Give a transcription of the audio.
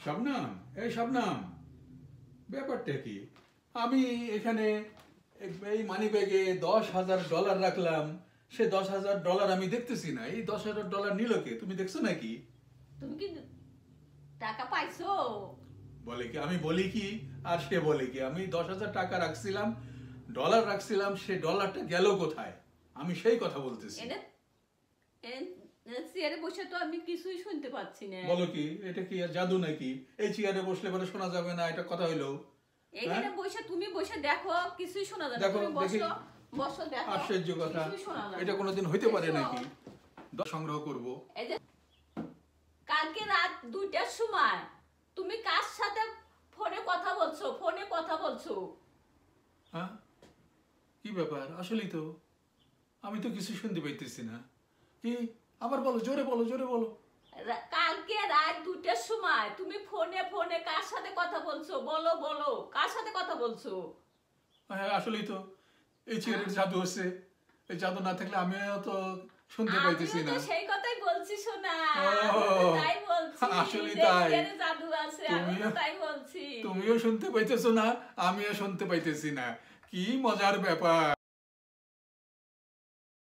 শবনম, এই শবনম, ব্যাপারটা কি? আমি এখানে এই মানি ব্যাগে $10,000 রাখলাম, সে $10,000 আমি দেখতেছি না। এই $10,000 নিল কে? তুমি দেখছো নাকি? তুমি কি টাকা পাইছো? বলে কি, আমি বলি কি আর সে বলে কি? আমি 10,000 টাকা রাখছিলাম, ডলার রাখছিলাম, সে ডলারটা গেল কোথায়? আমি সেই কথা বলতেছি। এনে চেয়ারে বসে তো আমি কিছুই শুনতে পাচ্ছি না। বলো কি, এটা কি আর জাদু নাকি? এই চেয়ারে বসলে পরে শোনা যাবে না, এটা কথা হইলো? এইখানে বসে তুমি বসে দেখো, কিছুই শোনা যাবে না। দেখো, তুমি দেখি। বসো, বসো দেখো। আশ্চর্য কথা, কিছুই শোনা যাবে না। এটা কোনোদিন হইতে পারে দেখছো? নাকি? সংগ্রহ করব। এই যে কালকে রাত 2টার সময় তুমি কার সাথে ফোনে কথা বলছো? ফোনে কথা বলছো? হ্যাঁ, কি ব্যাপার? আসলেই তো আমি তো কিছু শুনতে পাইতেছি না। কি? আবার বলো, জোরে বলো, জোরে বলো। কালকে রাত 2টার সময় তুমি ফোনে ফোনে কার সাথে কথা বলছো? বলো বলো, কার সাথে কথা বলছো? হ্যাঁ, আসলেই তো এই চেয়ারের জাদু হচ্ছে। এই জাদু না থাকলে আমিও তো শুনতে পাইতেছি আমিও না। তো সেই কথাই বলছি শোনা। ও, তাই বলছি। আসলেই যে তাই। চেয়ারে জাদু আছে, আমি তো তাই বলছি। তুমিও শুনতে পাইতেছো না, আমিও শুনতে পাইতেছি না। কি মজার ব্যাপার!